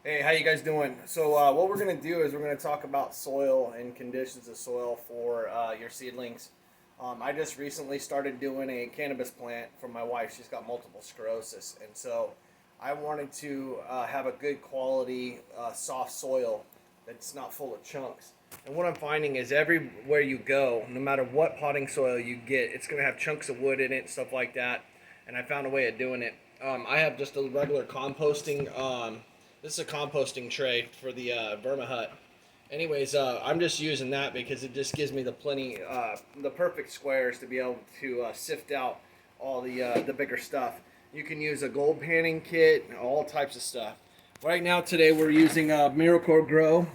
Hey, how you guys doing? So what we're gonna do is we're gonna talk about soil and conditions of soil for your seedlings. I just recently started doing a cannabis plant for my wife. She's got multiple sclerosis, and so I wanted to have a good quality soft soil that's not full of chunks. And what I'm finding is everywhere you go, no matter what potting soil you get, it's gonna have chunks of wood in it, stuff like that. And I found a way of doing it. I have just a regular composting. This is a composting tray for the Vermihut. Anyways, I'm just using that because it just gives me the perfect squares to be able to sift out all the bigger stuff. You can use a gold panning kit, all types of stuff. Right now, today we're using Miracle-Gro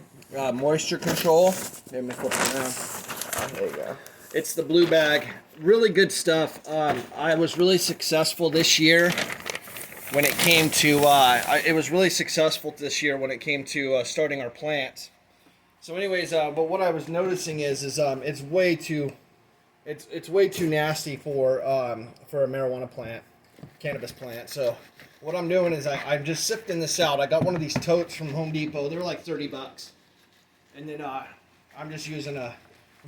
moisture control. Let me flip it around. There you go. It's the blue bag. Really good stuff. I was really successful this year when it came to it was really successful this year when it came to starting our plant. So anyways, but what I was noticing is it's way too it's way too nasty for a marijuana plant, cannabis plant. So what I'm doing is I'm just sifting this out. I got one of these totes from Home Depot. They're like $30, and then I'm just using a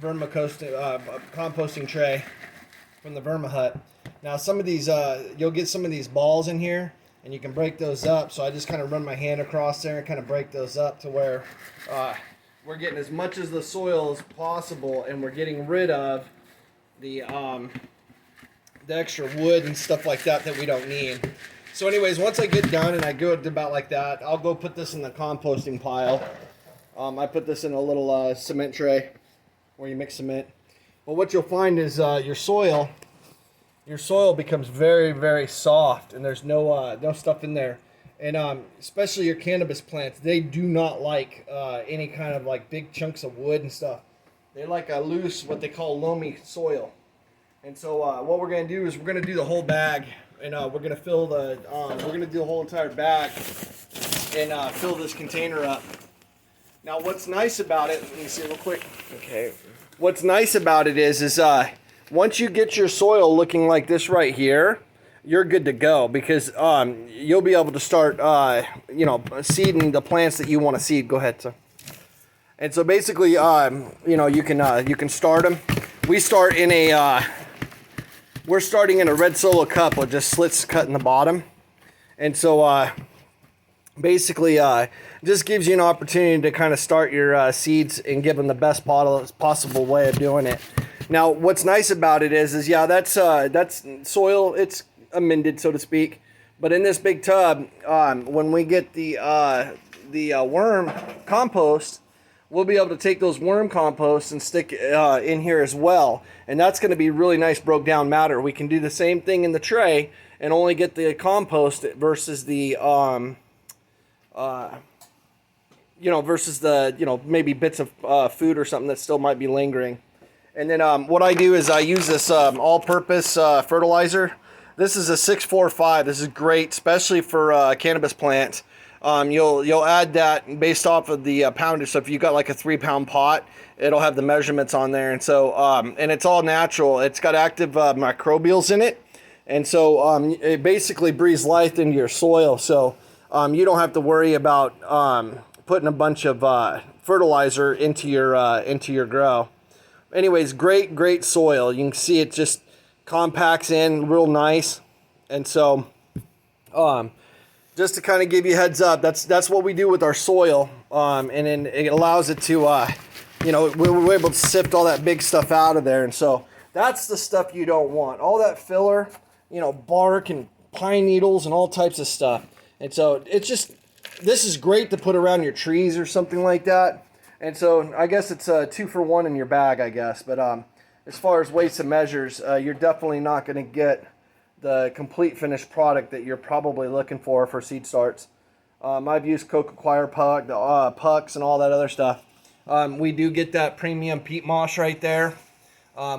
composting tray from the Vermihut. Now some of these, you'll get some of these balls in here, and you can break those up. So I just kind of run my hand across there and kind of break those up to where we're getting as much of the soil as possible, and we're getting rid of the extra wood and stuff like that that we don't need. So anyways, once I get done and I go about like that, I'll go put this in the composting pile. I put this in a little cement tray where you mix cement. But what you'll find is your soil becomes very, very soft, and there's no stuff in there. And especially your cannabis plants, they do not like any kind of like big chunks of wood and stuff. They like a loose, what they call loamy soil. And so what we're gonna do is we're gonna do the whole bag, and we're gonna do the whole entire bag and fill this container up. Now, what's nice about it? Let me see real quick. Okay. What's nice about it is once you get your soil looking like this right here, you're good to go, because you'll be able to start seeding the plants that you want to seed. Go ahead, sir. And so basically, you can start them. We're starting in a red Solo cup with just slits cut in the bottom, and so basically just gives you an opportunity to kind of start your seeds and give them the best possible way of doing it. Now, what's nice about it is yeah, that's soil. It's amended, so to speak. But in this big tub, when we get the worm compost, we'll be able to take those worm composts and stick in here as well. And that's going to be really nice broke down matter. We can do the same thing in the tray and only get the compost versus the maybe bits of food or something that still might be lingering. And then what I do is I use this all-purpose fertilizer. This is a 645. This is great, especially for cannabis plants. You'll add that based off of the poundage. So if you got like a 3-pound pot, it'll have the measurements on there. And so and it's all natural. It's got active microbials in it, and so it basically breathes life into your soil. So you don't have to worry about putting a bunch of fertilizer into your grow. Anyways, great soil. You can see it just compacts in real nice. And so just to kind of give you a heads up, that's what we do with our soil. And then it allows it to we're able to sift all that big stuff out of there. And so that's the stuff you don't want. All that filler, bark and pine needles and all types of stuff. And so this is great to put around your trees or something like that. And so I guess it's a 2-for-1 in your bag, I guess. But as far as weights and measures, you're definitely not going to get the complete finished product that you're probably looking for seed starts. I've used Coco-Coir pucks and all that other stuff. We do get that premium peat moss right there.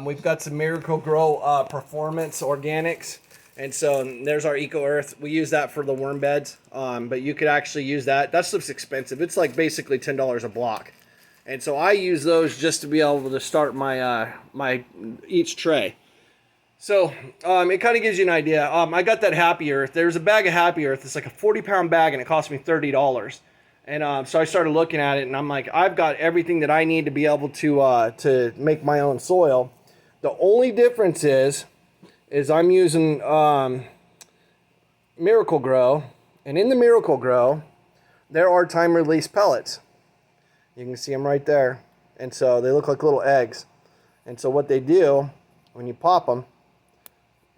We've got some Miracle-Gro Performance Organics. And so there's our Eco Earth. We use that for the worm beds, but you could actually use that. That stuff's expensive. It's like basically $10 a block. And so I use those just to be able to start my each tray. So it kind of gives you an idea. I got that Happy Earth. There's a bag of Happy Earth. It's like a 40-pound bag, and it cost me $30. And so I started looking at it, and I'm like, I've got everything that I need to be able to make my own soil. The only difference is I'm using Miracle-Gro, and in the Miracle-Gro, there are time-release pellets. You can see them right there, and so they look like little eggs. And so what they do, when you pop them,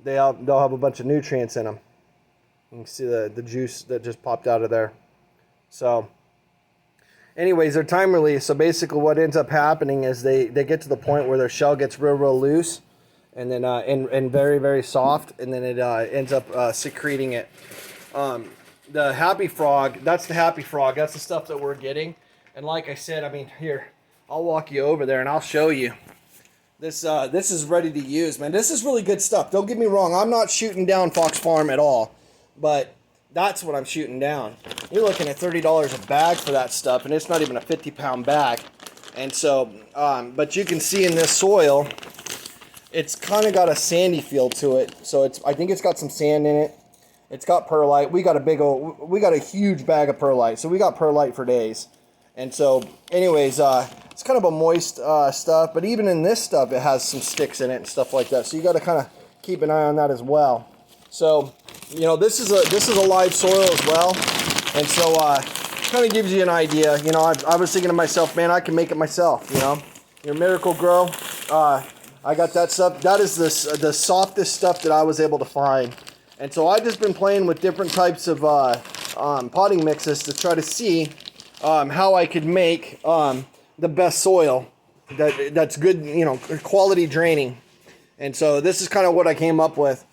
they'll have a bunch of nutrients in them. You can see the juice that just popped out of there. So anyways, they're time release. So basically what ends up happening is they get to the point where their shell gets real loose, and then and very, very soft, and then it ends up secreting it. The Happy Frog, that's the Happy Frog. That's the stuff that we're getting. And like I said, I mean, here, I'll walk you over there and I'll show you. This is ready to use, man. This is really good stuff. Don't get me wrong. I'm not shooting down Fox Farm at all, but that's what I'm shooting down. You're looking at $30 a bag for that stuff, and it's not even a 50-pound bag. And so, but you can see in this soil, it's kind of got a sandy feel to it. So I think it's got some sand in it. It's got perlite. We got a huge bag of perlite. So we got perlite for days. And so, anyways, it's kind of a moist stuff. But even in this stuff, it has some sticks in it and stuff like that. So you got to kind of keep an eye on that as well. So, you know, this is a live soil as well, and so kind of gives you an idea. You know, I was thinking to myself, man, I can make it myself. You know, your Miracle-Gro, I got that stuff. That is the softest stuff that I was able to find, and so I've just been playing with different types of potting mixes to try to see how I could make the best soil that's good, you know, quality draining, and so this is kind of what I came up with.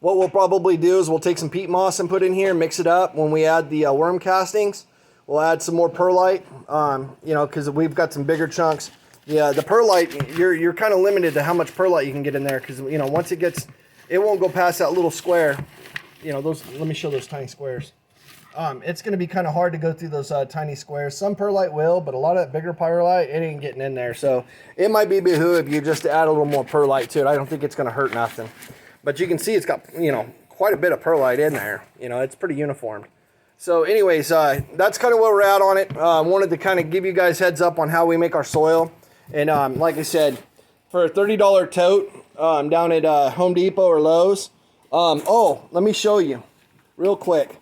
What we'll probably do is we'll take some peat moss and put in here, mix it up. When we add the worm castings, we'll add some more perlite, you know, because we've got some bigger chunks. Yeah, the perlite, you're kind of limited to how much perlite you can get in there, because, you know, once it won't go past that little square. You know, let me show those tiny squares. It's going to be kind of hard to go through those tiny squares. Some perlite will, but a lot of that bigger perlite, it ain't getting in there. So it might be behoove you just to add a little more perlite to it. I don't think it's going to hurt nothing. But you can see it's got, you know, quite a bit of perlite in there. You know, it's pretty uniformed. So anyways, that's kind of where we're at on it. Wanted to kind of give you guys heads up on how we make our soil. And like I said, for a $30 tote down at Home Depot or Lowe's. Oh, let me show you real quick.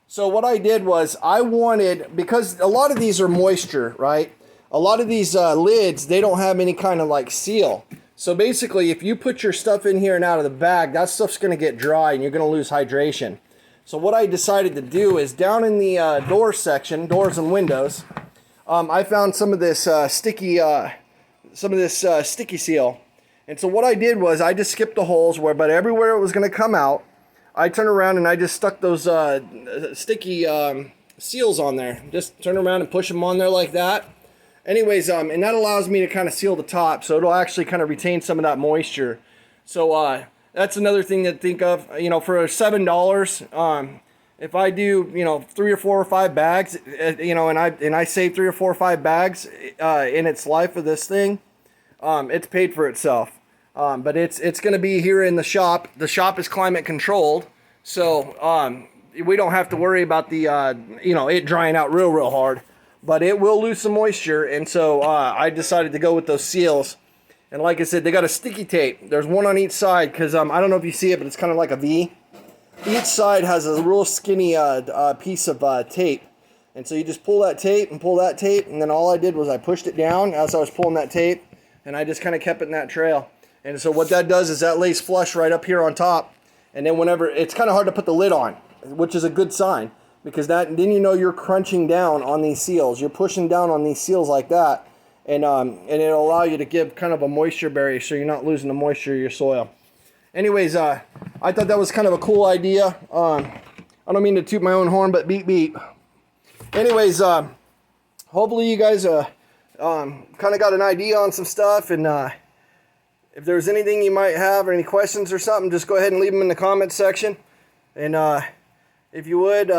So what I did was I wanted, because a lot of these are moisture, right? A lot of these lids, they don't have any kind of like seal. So basically, if you put your stuff in here and out of the bag, that stuff's going to get dry and you're going to lose hydration. So what I decided to do is down in the door section, doors and windows, I found some of this sticky seal. And so what I did was I just skipped the holes but everywhere it was going to come out, I turned around and I just stuck those sticky seals on there. Just turn around and push them on there like that. Anyways, and that allows me to kind of seal the top, so it'll actually kind of retain some of that moisture. So that's another thing to think of. You know, for $7, if I do, you know, 3 or 4 or 5 bags, you know, and I save 3 or 4 or 5 bags in its life of this thing, it's paid for itself. But it's going to be here in the shop. The shop is climate controlled, so we don't have to worry about the you know, it drying out real hard. But it will lose some moisture, and so I decided to go with those seals. And like I said, they got a sticky tape. There's one on each side, because I don't know if you see it, but it's kind of like a V. Each side has a real skinny piece of tape. And so you just pull that tape and pull that tape, and then all I did was I pushed it down as I was pulling that tape, and I just kind of kept it in that trail. And so what that does is that lays flush right up here on top, and then whenever, it's kind of hard to put the lid on, which is a good sign. Because then you know you're crunching down on these seals. You're pushing down on these seals like that. And it'll allow you to give kind of a moisture barrier so you're not losing the moisture of your soil. Anyways, I thought that was kind of a cool idea. I don't mean to toot my own horn, but beep. Anyways, hopefully you guys kind of got an idea on some stuff. And if there's anything you might have or any questions or something, just go ahead and leave them in the comments section. And if you would,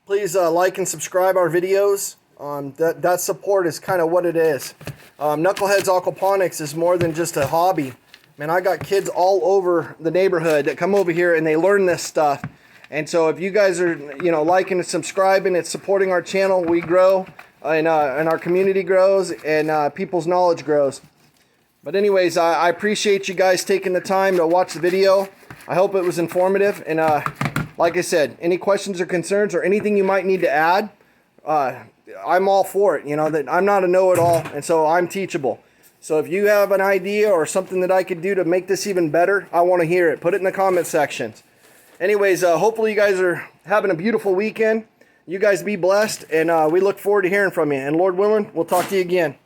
please like and subscribe our videos. That support is kind of what it is. Knuckleheads Aquaponics is more than just a hobby. Man, I got kids all over the neighborhood that come over here and they learn this stuff. And so if you guys are, liking and subscribing, it's supporting our channel. We grow, and our community grows, and people's knowledge grows. But anyways, I appreciate you guys taking the time to watch the video. I hope it was informative. And like I said, any questions or concerns or anything you might need to add, I'm all for it. That I'm not a know-it-all, and so I'm teachable. So if you have an idea or something that I could do to make this even better, I want to hear it. Put it in the comment sections. Anyways, hopefully you guys are having a beautiful weekend. You guys be blessed, and we look forward to hearing from you. And Lord willing, we'll talk to you again.